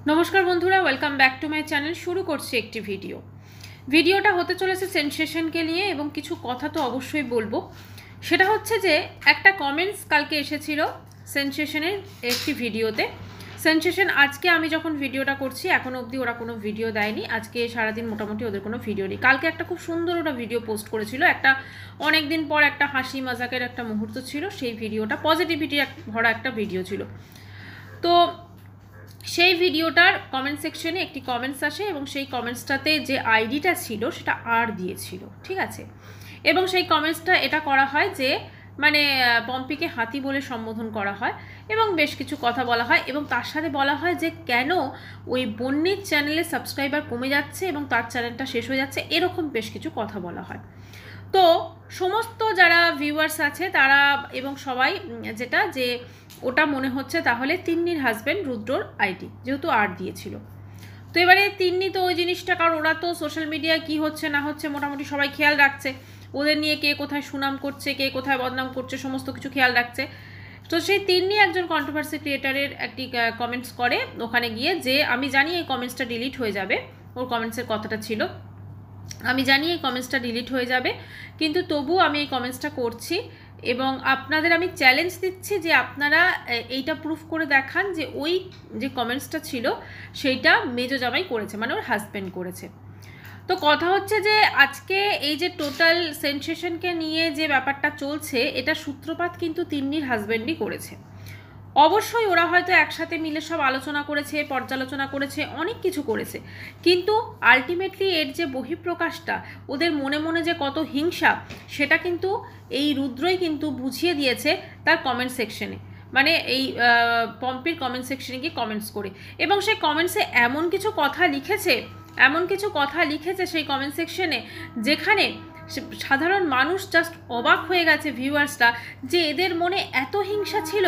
নমস্কার বন্ধুরা, welcome back to my channel. শুরু করছি একটি ভিডিওটা হতে চলেছে সেনসেশনকে নিয়ে এবং কিছু কথা তো অবশ্যই বলবো। সেটা হচ্ছে যে একটা কমেন্টস কালকে এসেছিল সেনসেশনের একটি ভিডিওতে। সেনসেশন আজকে আমি যখন ভিডিওটা করছি এখনও অবধি ওরা কোনো ভিডিও দেয়নি। আজকে সারাদিন মোটামুটি ওদের কোনো ভিডিও নেই। কালকে একটা খুব সুন্দর ওরা ভিডিও পোস্ট করেছিল, একটা অনেক দিন পর একটা হাসি মজাকের একটা মুহূর্ত ছিল। সেই ভিডিওটা পজিটিভিটি ভরা একটা ভিডিও ছিল। তো সেই ভিডিওটার কমেন্ট সেকশনে একটি কমেন্টস আসে এবং সেই কমেন্টসটাতে যে আইডিটা ছিল সেটা আর দিয়েছিল, ঠিক আছে। এবং সেই কমেন্টসটা এটা করা হয় যে মানে পম্পিকে হাতি বলে সম্বোধন করা হয় এবং বেশ কিছু কথা বলা হয় এবং তার সাথে বলা হয় যে কেন ওই বন্যির চ্যানেলে সাবস্ক্রাইবার কমে যাচ্ছে এবং তার চ্যানেলটা শেষ হয়ে যাচ্ছে, এরকম বেশ কিছু কথা বলা হয়। তো সমস্ত যারা ভিউয়ার্স আছে তারা এবং সবাই যেটা যে ওটা মনে হচ্ছে তাহলে তিন্নির হাজব্যান্ড রুদ্রর আইডি, যেহেতু আর দিয়েছিল। তো এবারে তিন্নি তো ওই জিনিসটা, কারণ ওরা তো সোশ্যাল মিডিয়ায় কী হচ্ছে না হচ্ছে মোটামুটি সবাই খেয়াল রাখছে, ওদের নিয়ে কে কোথায় সুনাম করছে কে কোথায় বদনাম করছে সমস্ত কিছু খেয়াল রাখছে। তো সেই তিন্নি একজন কন্ট্রোভার্সি ক্রিয়েটারের একটি কমেন্টস করে ওখানে গিয়ে যে আমি জানি এই কমেন্টসটা ডিলিট হয়ে যাবে, ওর কমেন্টসের কথাটা ছিল আমি জানি এই কমেন্টসটা ডিলিট হয়ে যাবে, কিন্তু তবু আমি এই কমেন্টসটা করছি এবং আপনাদের আমি চ্যালেঞ্জ দিচ্ছি যে আপনারা এইটা প্রুফ করে দেখান যে ওই যে কমেন্টসটা ছিল সেইটা মেজো জামাই করেছে, মানে ওর হাজব্যান্ড করেছে। তো কথা হচ্ছে যে আজকে এই যে টোটাল সেনসেশনকে নিয়ে যে ব্যাপারটা চলছে এটা সূত্রপাত কিন্তু তিন্নির হাজব্যান্ডই করেছে। অবশ্যই ওরা হয়তো একসাথে মিলে সব আলোচনা করেছে, পর্যালোচনা করেছে, অনেক কিছু করেছে, কিন্তু আলটিমেটলি এর যে বহিঃপ্রকাশটা ওদের মনে মনে যে কত হিংসা সেটা কিন্তু এই রুদ্রই কিন্তু বুঝিয়ে দিয়েছে তার কমেন্ট সেকশনে, মানে এই পম্পির কমেন্ট সেকশনে গিয়ে কমেন্টস করে। এবং সেই কমেন্টসে এমন কিছু কথা লিখেছে সেই কমেন্ট সেকশনে যেখানে সাধারণ মানুষ জাস্ট অবাক হয়ে গেছে, ভিউয়ার্সরা, যে এদের মনে এত হিংসা ছিল,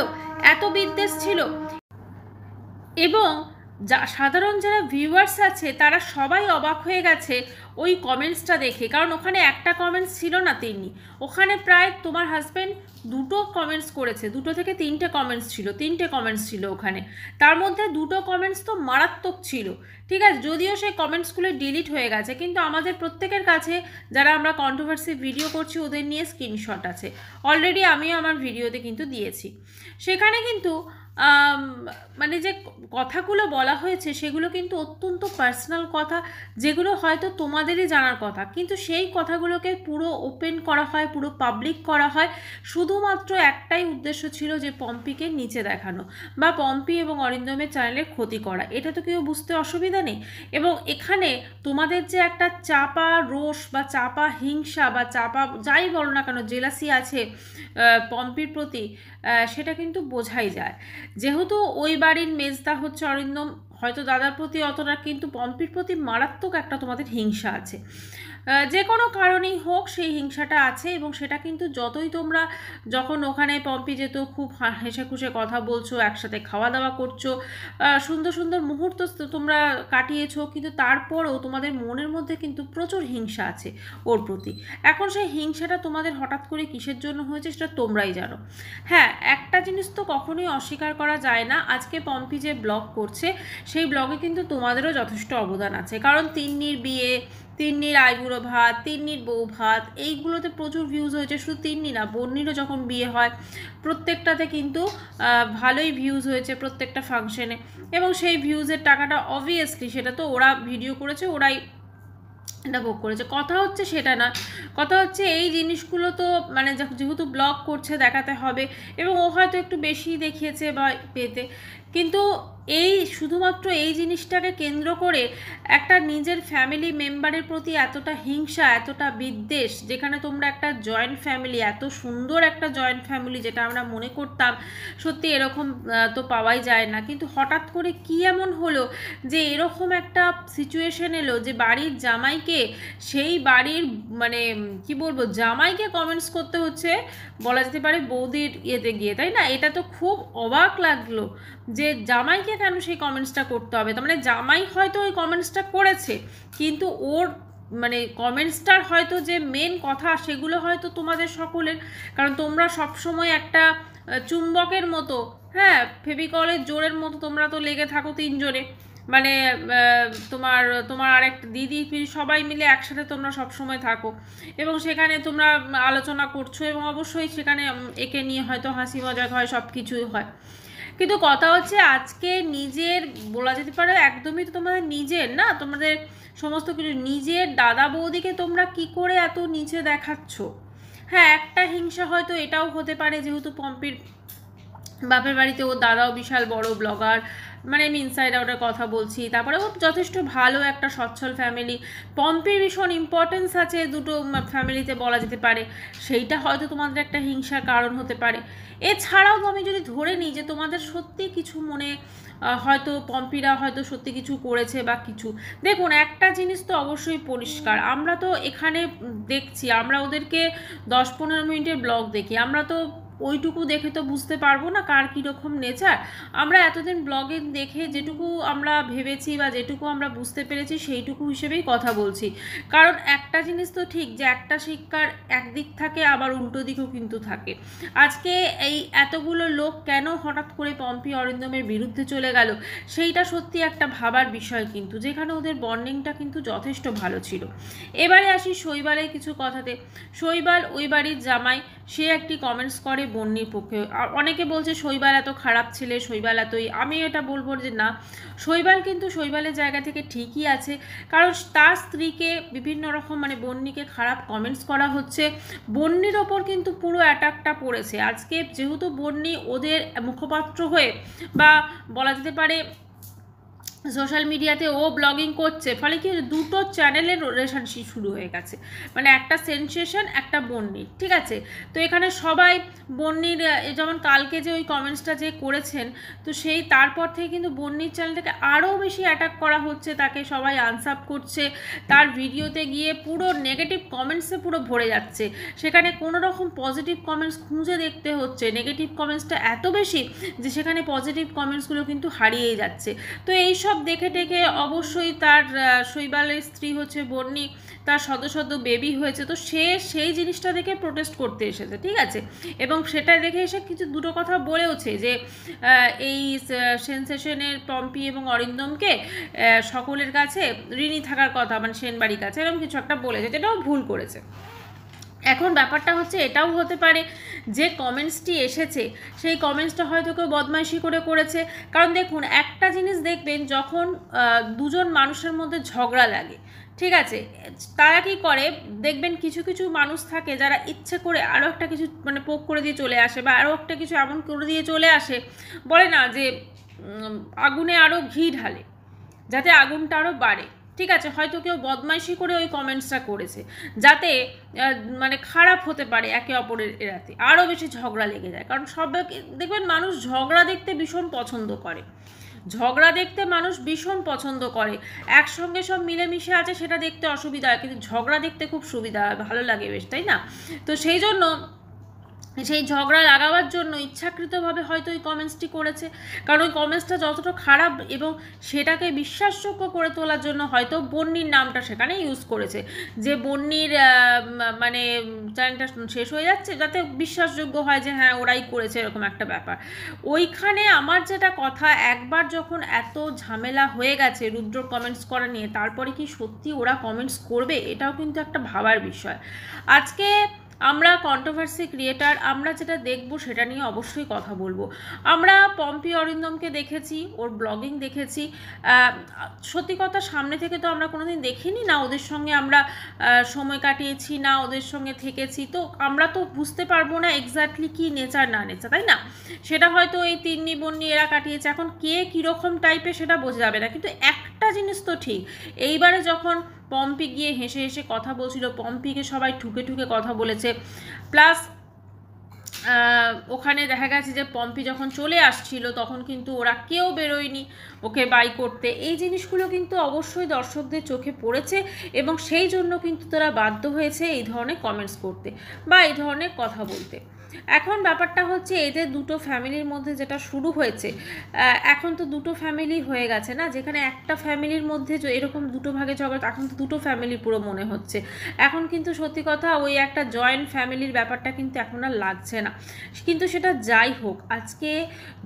এত বিদ্বেষ ছিল। এবং সাধারণ যারা ভিউয়ার্স আছে তারা সবাই অবাক হয়ে গেছে ওই কমেন্টসটা দেখে, কারণ ওখানে একটা কমেন্টস ছিল না তিন্নি, ওখানে প্রায় তোমার হাজব্যান্ড দুটো কমেন্টস করেছে, দুটো থেকে তিনটে কমেন্টস ছিল ওখানে। তার মধ্যে দুটো কমেন্টস তো মারাত্মক ছিল, ঠিক আছে, যদিও সেই কমেন্টসগুলো ডিলিট হয়ে গেছে, কিন্তু আমাদের প্রত্যেকের কাছে যারা আমরা কন্ট্রোভার্সি ভিডিও করছি ওদের নিয়ে স্ক্রিনশট আছে, অলরেডি আমিও আমার ভিডিওতে কিন্তু দিয়েছি। সেখানে কিন্তু মানে যে কথাগুলো বলা হয়েছে সেগুলো কিন্তু অত্যন্ত পার্সোনাল কথা, যেগুলো হয়তো তোমাদেরই জানার কথা, কিন্তু সেই কথাগুলোকে পুরো ওপেন করা হয়, পুরো পাবলিক করা হয় শুধুমাত্র একটাই উদ্দেশ্য ছিল যে পম্পিকে নিচে দেখানো বা পম্পি এবং অরিন্দমের চ্যানেলের ক্ষতি করা। এটা তো কেউ বুঝতে অসুবিধা নেই। এবং এখানে তোমাদের যে একটা চাপা রোষ বা চাপা হিংসা বা চাপা যাই বলো না কেন জেলাসি আছে পম্পির প্রতি, সেটা কিন্তু বোঝাই যায়। যেহেতু ওই বাড়ির মেজদা হচ্ছে অরিন্দম, হয়তো দাদার প্রতি অতটা, কিন্তু পম্পির প্রতি মারাত্মক একটা তোমাদের হিংসা আছে, যে কোনো কারণেই হোক সেই হিংসাটা আছে। এবং সেটা কিন্তু যতই তোমরা যখন ওখানে পম্পি যেত খুব হেসে খুশে কথা বলছো, একসাথে খাওয়া দাওয়া করছো, সুন্দর সুন্দর মুহূর্ত তোমরা কাটিয়েছো, কিন্তু তারপরেও তোমাদের মনের মধ্যে কিন্তু প্রচুর হিংসা আছে ওর প্রতি। এখন সেই হিংসাটা তোমাদের হঠাৎ করে কিসের জন্য হয়েছে সেটা তোমরাই জানো। হ্যাঁ, একটা জিনিস তো কখনোই অস্বীকার করা যায় না, আজকে পম্পি যে ব্লগ করছে সেই ব্লগে কিন্তু তোমাদেরও যথেষ্ট অবদান আছে, কারণ তিন্নির বিয়ে, তিন্নির আইবুড়ো ভাত, তিন্নির বউ ভাত, এইগুলোতে প্রচুর ভিউজ হয়েছে। শুধু তিন্নি না, বন্নিরও যখন বিয়ে হয় প্রত্যেকটাতে কিন্তু ভালোই ভিউজ হয়েছে, প্রত্যেকটা ফাংশনে। এবং সেই ভিউজের টাকাটা অবভিয়াসলি সেটা তো ওরা ভিডিও করেছে, ওরাই এটা ভোগ করেছে, কথা হচ্ছে সেটা না। কথা হচ্ছে এই জিনিসগুলো তো মানে যেহেতু ব্লগ করছে দেখাতে হবে, এবং ও হয়তো একটু বেশি দেখিয়েছে বা পেতে, কিন্তু এই শুধুমাত্র এই জিনিসটাকে কেন্দ্র করে একটা নিজের ফ্যামিলি মেম্বারের প্রতি এতটা হিংসা, এতটা বিদ্বেষ, যেখানে তোমরা একটা জয়েন্ট ফ্যামিলি, এত সুন্দর একটা জয়েন্ট ফ্যামিলি যেটা আমরা মনে করতাম সত্যি এরকম তো পাওয়াই যায় না, কিন্তু হঠাৎ করে কি এমন হলো যে এরকম একটা সিচুয়েশন এলো যে বাড়ির জামাইকে, সেই বাড়ির মানে কি বলবো, জামাইকে কমেন্টস করতে হচ্ছে বলা যেতে পারে বৌদির ইয়েতে গিয়ে, তাই না? এটা তো খুব অবাক লাগলো যে জামাইকে কেন সেই কমেন্টসটা করতে হবে। তার মানে জামাই হয়তো ওই কমেন্টসটা করেছে, কিন্তু ওর মানে কমেন্টসটার হয়তো যে মেন কথা সেগুলো হয়তো তোমাদের সকলের, কারণ তোমরা সবসময় একটা চুম্বকের মতো, হ্যাঁ, ফেভিকলের জোরের মতো তোমরা তো লেগে থাকো তিনজনে, মানে তোমার তোমার আরেক দিদি সবাই মিলে একসাথে তোমরা সবসময় থাকো এবং সেখানে তোমরা আলোচনা করছো এবং অবশ্যই সেখানে একে নিয়ে হয়তো হাসি মজাক হয়, সব কিছুই হয়। কিন্তু কথা হচ্ছে আজকে নিজের বলা যেতে পারে একদমই তো তোমাদের নিজের না, তোমাদের সমস্ত কিছু নিজের দাদা বৌদিকে তোমরা কি করে এত নিচে দেখাচ্ছ। হ্যাঁ, একটা হিংসা হয়তো এটাও হতে পারে, যেহেতু পম্পির বাপের বাড়িতে ওর দাদাও বিশাল বড় ব্লগার, মানে আমি ইনসাইড আউটের কথা বলছি, তারপরে ও যথেষ্ট ভালো একটা সচ্ছল ফ্যামিলি, পম্পির ভীষণ ইম্পর্টেন্স আছে দুটো ফ্যামিলিতে বলা যেতে পারে, সেইটা হয়তো তোমাদের একটা হিংসার কারণ হতে পারে। এছাড়াও আমি যদি ধরে নিই যে তোমাদের সত্যি কিছু মনে হয়তো পম্পিরা হয়তো সত্যি কিছু করেছে বা কিছু, দেখুন একটা জিনিস তো অবশ্যই পরিষ্কার, আমরা তো এখানে দেখছি, আমরা ওদেরকে 10-15 মিনিটের ব্লগ দেখি, আমরা তো ওইটুকু দেখে তো বুঝতে পারবো না কার কীরকম নেচার। আমরা এতদিন ব্লগে দেখে যেটুকু আমরা ভেবেছি বা যেটুকু আমরা বুঝতে পেরেছি সেইটুকু হিসেবেই কথা বলছি। কারণ একটা জিনিস তো ঠিক যে একটা শিক্ষার একদিক থাকে, আবার উল্টো দিকও কিন্তু থাকে। আজকে এই এতগুলো লোক কেন হঠাৎ করে পম্পি অরিন্দমের বিরুদ্ধে চলে গেল, সেইটা সত্যি একটা ভাবার বিষয়, কিন্তু যেখানে ওদের বন্ডিংটা কিন্তু যথেষ্ট ভালো ছিল। এবারে আসি শৈবালের কিছু কথাতে। শৈবাল ওই বাড়ির জামাই, সে একটি কমেন্টস করে বন্নির পক্ষে। অনেকে বলছে শৈবাল এত খারাপ ছেলে, শৈবাল এতই, আমি এটা বলবো যে না, শৈবাল কিন্তু শৈবালের জায়গা থেকে ঠিকই আছে, কারণ তার স্ত্রীকে বিভিন্ন রকম মানে বন্নিকে খারাপ কমেন্টস করা হচ্ছে, বন্নির ওপর কিন্তু পুরো অ্যাটাকটা পড়েছে। আজকে যেহেতু বন্নি ওদের মুখপাত্র হয়ে বা বলা যেতে পারে সোশ্যাল মিডিয়াতে ও ব্লগিং করছে, ফলে কি দুটো চ্যানেলের রিলেশনশিপ শুরু হয়ে গেছে, মানে একটা সেনসেশন একটা বন্নির, ঠিক আছে। তো এখানে সবাই বন্নির, যেমন কালকে যে ওই কমেন্টসটা যে করেছেন, তো সেই তারপর থেকে কিন্তু বন্নির চ্যানেলটাকে আরও বেশি অ্যাটাক করা হচ্ছে, তাকে সবাই আনসাব করছে, তার ভিডিওতে গিয়ে পুরো নেগেটিভ কমেন্টসে পুরো ভরে যাচ্ছে, সেখানে কোনো রকম পজিটিভ কমেন্টস খুঁজে দেখতে হচ্ছে, নেগেটিভ কমেন্টসটা এত বেশি যে সেখানে পজিটিভ কমেন্টসগুলো কিন্তু হারিয়েই যাচ্ছে। তো এইসব দেখে টেকে অবশ্যই তার শৈবালের স্ত্রী হচ্ছে বন্নি, তার সদ্য বেবি হয়েছে, তো সে সেই জিনিসটা দেখে প্রোটেস্ট করতে এসেছে, ঠিক আছে, এবং সেটা দেখে এসে কিছু দুটো কথা বলেওছে যে এই সেনসেশনের পম্পি এবং অরিন্দমকে সকলের কাছে ঋণী থাকার কথা, মানে সেনবাড়ির কাছে এরকম কিছু একটা বলেছে, যেটাও ভুল করেছে। এখন ব্যাপারটা হচ্ছে এটাও হতে পারে যে কমেন্টসটি এসেছে সেই কমেন্টসটা হয়তো কেউ বদমাইশি করে করেছে, কারণ দেখুন একটা জিনিস দেখবেন, যখন দুজন মানুষের মধ্যে ঝগড়া লাগে, ঠিক আছে, তারা কি করে দেখবেন কিছু কিছু মানুষ থাকে যারা ইচ্ছে করে আরও একটা কিছু মানে পোক করে দিয়ে চলে আসে, বা আরও একটা কিছু এমন করে দিয়ে চলে আসে, বলে না যে আগুনে আরও ঘি ঢালে যাতে আগুনটা আরও বাড়ে, ঠিক আছে, হয়তো কেউ বদমাইশি করে ওই কমেন্টসটা করেছে যাতে মানে খারাপ হতে পারে একে অপরের এরাতে, আরও বেশি ঝগড়া লেগে যায়। কারণ সব দেখবেন মানুষ ঝগড়া দেখতে ভীষণ পছন্দ করে, ঝগড়া দেখতে মানুষ ভীষণ পছন্দ করে, একসঙ্গে সব মিলেমিশে আছে সেটা দেখতে অসুবিধা হয়, কিন্তু ঝগড়া দেখতে খুব সুবিধা হয়, ভালো লাগে বেশ, তাই না? তো সেই জন্য সেই ঝগড়া লাগাবার জন্য ইচ্ছাকৃতভাবে হয়তো ওই কমেন্টসটি করেছে, কারণ ওই কমেন্টসটা যতটা খারাপ এবং সেটাকে বিশ্বাসযোগ্য করে তোলার জন্য হয়তো বন্নির নামটা সেখানে ইউজ করেছে, যে বন্নির মানে চ্যানেলটা শেষ হয়ে যাচ্ছে যাতে বিশ্বাসযোগ্য হয় যে হ্যাঁ ওরাই করেছে, এরকম একটা ব্যাপার। ওইখানে আমার যেটা কথা, একবার যখন এত ঝামেলা হয়ে গেছে রুদ্র কমেন্টস করা নিয়ে, তারপরে কি সত্যি ওরা কমেন্টস করবে, এটাও কিন্তু একটা ভাবার বিষয়। আজকে আমরা কন্ট্রোভার্সি ক্রিয়েটার, আমরা যেটা দেখবো সেটা নিয়ে অবশ্যই কথা বলবো। আমরা পম্পি অরিন্দমকে দেখেছি, ওর ব্লগিং দেখেছি, সত্যি কথা সামনে থেকে তো আমরা কোনোদিন দেখিনি না, ওদের সঙ্গে আমরা সময় কাটিয়েছি না, ওদের সঙ্গে থেকেছি, তো আমরা তো বুঝতে পারবো না এক্স্যাক্টলি কী নেচার না নেচার, তাই না? সেটা হয়তো এই তিন্নি বন্নি এরা কাটিয়েছে, এখন কে কীরকম টাইপের সেটা বোঝা যাবে না, কিন্তু একটা জিনিস তো ঠিক, এইবারে যখন পম্পি গিয়ে হেসে হেসে কথা বলছিল, পম্পিকে সবাই ঠুকে ঠুকে কথা বলেছে, প্লাস ওখানে দেখা গেছে যে পম্পি যখন চলে আসছিল তখন কিন্তু ওরা কেউ বেরোয়নি ওকে বাই করতে, এই জিনিসগুলো কিন্তু অবশ্যই দর্শকদের চোখে পড়েছে এবং সেই জন্য কিন্তু তারা বাধ্য হয়েছে এই ধরনের কমেন্টস করতে বা এই ধরনের কথা বলতে। এখন ব্যাপারটা হচ্ছে এদের দুটো ফ্যামিলির মধ্যে যেটা শুরু হয়েছে, এখন তো দুটো ফ্যামিলি হয়ে গেছে না, যেখানে একটা ফ্যামিলির মধ্যে এরকম দুটো ভাগে ঝগড়া, এখন তো দুটো ফ্যামিলি পুরো মনে হচ্ছে। এখন কিন্তু সত্যি কথা ওই একটা জয়েন্ট ফ্যামিলির ব্যাপারটা কিন্তু এখন আর লাগছে না। কিন্তু সেটা যাই হোক, আজকে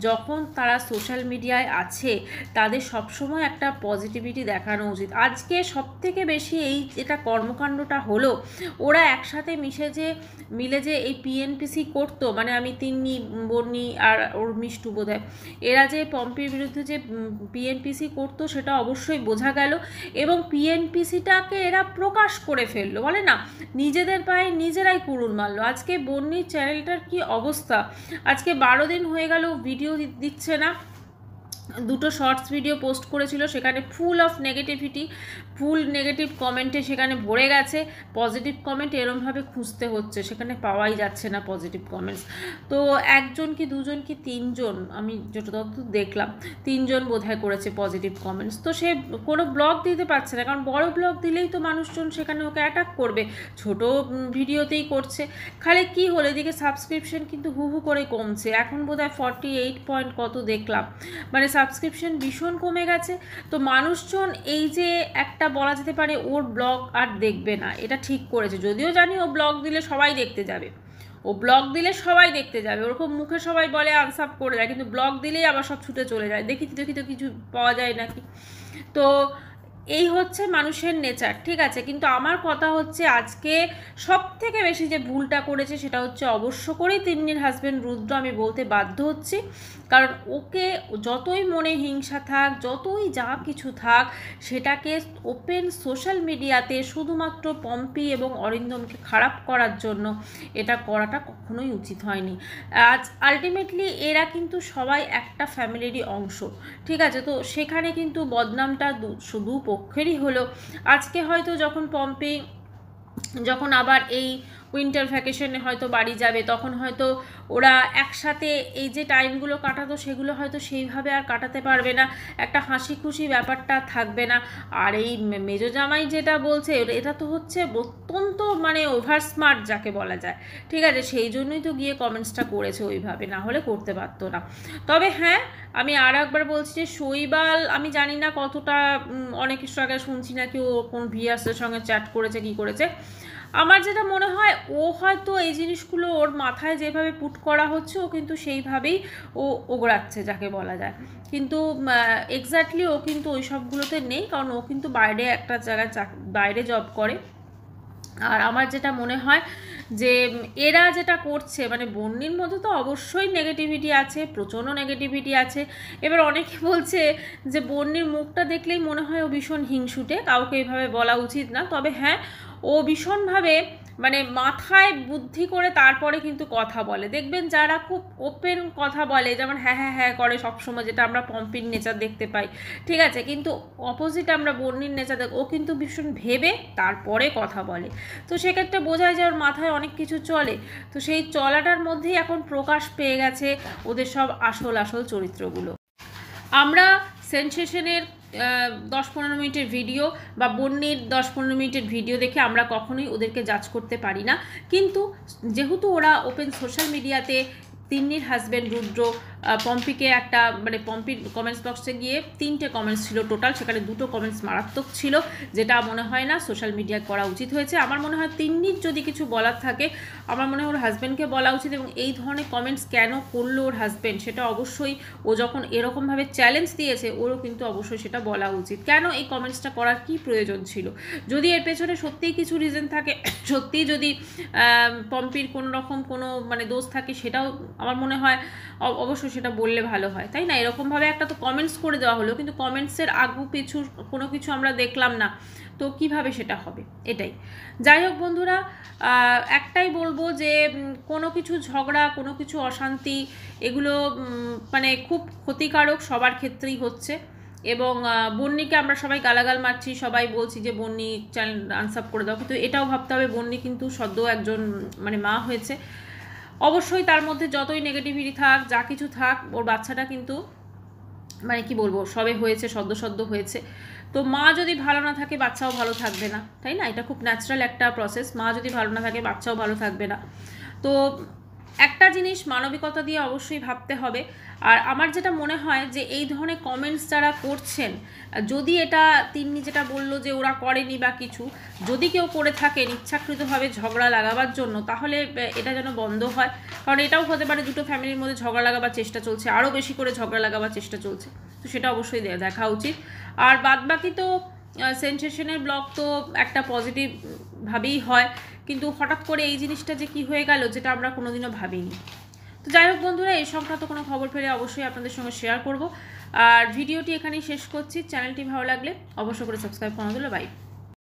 যখন তারা সোশ্যাল মিডিয়ায় আছে তাদের সবসময় একটা পজিটিভিটি দেখানো উচিত। আজকে সবথেকে বেশি এই যেটা কর্মকাণ্ডটা হলো, ওরা একসাথে মিলে যে এই পিএনপিসি করতো, মানে আমি তিন্নি, বন্নি আর ওর মিষ্টু বোধহয়, এরা যে পম্পির বিরুদ্ধে যে পিএনপিসি করতো সেটা অবশ্যই বোঝা গেল, এবং পিএনপিসিটাকে এরা প্রকাশ করে ফেললো, বলে না নিজেদের পায়ে নিজেরাই কুড়ুল মারলো। আজকে বন্নির চ্যানেলটার কি অবস্থা, আজকে 12 দিন হয়ে গেল ভিডিও দিচ্ছে না। দুটো শর্টস ভিডিও পোস্ট করেছিল, সেখানে full of negativity, full negative কমেন্টে সেখানে ভরে গেছে। পজিটিভ কমেন্ট এরমভাবে খুঁজতে হচ্ছে, সেখানে পাওয়াই যাচ্ছে না পজিটিভ কমেন্টস। তো একজন কি দুজন কি তিনজন, আমি যতদূর দেখলাম 3জন বোধহয় করেছে পজিটিভ কমেন্টস। তো সে কোনো ব্লগ দিতে পারছে না, কারণ বড় ব্লগ দিলেই তো মানুষজন সেখানে ওকে অ্যাটাক করবে, ছোট ভিডিওতেই করছে। খালি কি হলো, এদিকে সাবস্ক্রিপশন কিন্তু হু হু করে কমছে, এখন বোধহয় 48 পয়েন্ট কত দেখলাম, মানে সাবস্ক্রিপশন ভীষণ কমে গেছে। তো মানুষজন এই যে একটা বলা যেতে পারে ওর ব্লগ আর দেখবে না, এটা ঠিক করেছে। যদিও জানি ও ব্লগ দিলে সবাই দেখতে যাবে, ওরকম মুখে সবাই বলে আনসাব করে যায়, কিন্তু ব্লগ দিলেই আবার সব ছুটে চলে যায়, দেখি তো কিছু পাওয়া যায় নাকি। তো এই হচ্ছে মানুষের নেচার, ঠিক আছে। কিন্তু আমার কথা হচ্ছে আজকে সব থেকে বেশি যে ভুলটা করেছে সেটা হচ্ছে অবশ্য করেই তিন্নির হাজব্যান্ড রুদ্র, আমি বলতে বাধ্য হচ্ছি। কারণ ওকে যতই মনে হিংসা থাক, যতই যা কিছু থাক, সেটাকে ওপেন সোশ্যাল মিডিয়াতে শুধুমাত্র পম্পি এবং অরিন্দমকে খারাপ করার জন্য এটা করাটা কখনোই উচিত হয়নি। আজ আলটিমেটলি এরা কিন্তু সবাই একটা ফ্যামিলিরই অংশ, ঠিক আছে। তো সেখানে কিন্তু বদনামটা শুধু পক্ষেরই হলো। আজকে হয়তো যখন আবার এই উইন্টার ভ্যাকেশনে হয়তো বাড়ি যাবে, তখন হয়তো ওরা একসাথে এই যে টাইমগুলো কাটাতো সেগুলো হয়তো সেইভাবে আর কাটাতে পারবে না, একটা হাসি খুশি ব্যাপারটা থাকবে না। আর এই মেজো জামাই যেটা বলছে এটা তো হচ্ছে অত্যন্ত মানে ওভার স্মার্ট যাকে বলা যায়, ঠিক আছে। সেই জন্যই তো গিয়ে কমেন্টসটা করেছে ওইভাবে, না হলে করতে পারতো না। তবে হ্যাঁ, আমি আর একবার বলছি যে শৈবাল, আমি জানি না কতটা, অনেক কিছু আগে শুনছি নাকি ও কোন ভিউয়ার্সের সঙ্গে চ্যাট করেছে কি করেছে। আমার যেটা মনে হয় ও হয়তো এই জিনিসগুলো ওর মাথায় যেভাবে পুট করা হচ্ছে ও কিন্তু সেইভাবেই ও ওগড়াচ্ছে যাকে বলা যায়। কিন্তু এক্স্যাক্টলি ও কিন্তু ওই সবগুলোতে নেই, কারণ ও কিন্তু বাইরে একটা জায়গায় বাইরে জব করে। আর আমার যেটা মনে হয় যে এরা যেটা করছে, মানে বন্নির মধ্যে তো অবশ্যই নেগেটিভিটি আছে, প্রচণ্ড নেগেটিভিটি আছে। এবার অনেকে বলছে যে বন্নির মুখটা দেখলেই মনে হয় ও ভীষণ হিংসুটে, কাউকে এইভাবে বলা উচিত না। তবে হ্যাঁ, ও ভীষণভাবে মানে মাথায় বুদ্ধি করে তারপরে কিন্তু কথা বলে, দেখবেন যারা খুব ওপেন কথা বলে, যেমন হ্যাঁ হ্যাঁ হ্যাঁ করে সবসময়, যেটা আমরা পম্পির নেচার দেখতে পাই, ঠিক আছে। কিন্তু অপোজিট আমরা বন্নির নেচার ও কিন্তু ভীষণ ভেবে তারপরে কথা বলে। তো সেক্ষেত্রে বোঝা যায় ওর মাথায় অনেক কিছু চলে। তো সেই চলাটার মধ্যেই এখন প্রকাশ পেয়ে গেছে ওদের সব আসল চরিত্রগুলো। আমরা সেনসেশনের 10-15 মিনিটের ভিডিও বা বন্নির 10-15 মিনিটের ভিডিও দেখে আমরা কখনোই ওদেরকে জাজ করতে পারি না। কিন্তু যেহেতু ওরা ওপেন সোশ্যাল মিডিয়াতে তিন্নির হাজব্যান্ড রুদ্র পম্পিকে একটা মানে পম্পির কমেন্টস বক্সে গিয়ে 3টে কমেন্টস ছিল টোটাল, সেখানে 2টো কমেন্টস মারাত্মক ছিল, যেটা মনে হয় না সোশ্যাল মিডিয়ায় করা উচিত হয়েছে। আমার মনে হয় তিন্নির যদি কিছু বলার থাকে, আমার মনে হয় ওর হাজব্যান্ডকে বলা উচিত। এবং এই ধরনের কমেন্টস কেন করলো ওর হাজব্যান্ড, সেটা অবশ্যই ও যখন এরকমভাবে চ্যালেঞ্জ দিয়েছে ওরও কিন্তু অবশ্যই সেটা বলা উচিত, কেন এই কমেন্টসটা করার কি প্রয়োজন ছিল। যদি এর পেছনে সত্যিই কিছু রিজন থাকে, সত্যিই যদি পম্পির কোনো রকম কোনো মানে দোষ থাকে, সেটাও আমার মনে হয় অবশ্যই সেটা বললে ভালো হয়, তাই না। এরকমভাবে একটা তো কমেন্টস করে দেওয়া হলো, কিন্তু কমেন্টসের আগু পিছু কোনো কিছু আমরা দেখলাম না, তো কিভাবে সেটা হবে। এটাই। যাই হোক বন্ধুরা, একটাই বলবো যে কোনো কিছু ঝগড়া, কোনো কিছু অশান্তি, এগুলো মানে খুব ক্ষতিকারক সবার ক্ষেত্রেই হচ্ছে। এবং বন্নিকে আমরা সবাই গালাগাল মারছি, সবাই বলছি যে বন্নি চ্যানেল আনসাব করে দাও, কিন্তু এটাও ভাবতে হবে বন্নি কিন্তু সদ্য একজন মানে মা হয়েছে। অবশ্যই তার মধ্যে যতই নেগেটিভিটি থাক, যা কিছু থাক, ওর বাচ্চাটা কিন্তু মানে কি বলবো সবে হয়েছে, সদ্য হয়েছে। তো মা যদি ভালো না থাকে বাচ্চাও ভালো থাকবে না, তাই না। এটা খুব ন্যাচারাল একটা প্রসেস, মা যদি ভালো না থাকে বাচ্চাও ভালো থাকবে না। তো একটা জিনিস মানবিকতা দিয়ে অবশ্যই ভাবতে হবে। আর আমার যেটা মনে হয় যে এই ধরনের কমেন্টস যারা করছেন, যদি এটা তিন্নি যেটা বললো যে ওরা করেনি বা কিছু, যদি কেউ করে থাকেন ইচ্ছাকৃতভাবে ঝগড়া লাগাবার জন্য, তাহলে এটা যেন বন্ধ হয়। কারণ এটাও হতে পারে দুটো ফ্যামিলির মধ্যে ঝগড়া লাগাবার চেষ্টা চলছে, আরও বেশি করে ঝগড়া লাগাবার চেষ্টা চলছে, তো সেটা অবশ্যই দেখা উচিত। আর বাদবাকি তো সেনসেশনের ব্লগ তো একটা পজিটিভ ভাবেই হয়, কিন্তু হঠাৎ করে এই জিনিসটা যে কি হয়ে গেল, যেটা আমরা কোনোদিনও ভাবিনি। তো যাই হোক বন্ধুরা, এই সংক্রান্ত কোনো খবর পেলে অবশ্যই আপনাদের সঙ্গে শেয়ার করব। আর ভিডিওটি এখানেই শেষ করছি। চ্যানেলটি ভালো লাগলে অবশ্যই করে সাবস্ক্রাইব করে দিলে। বাই।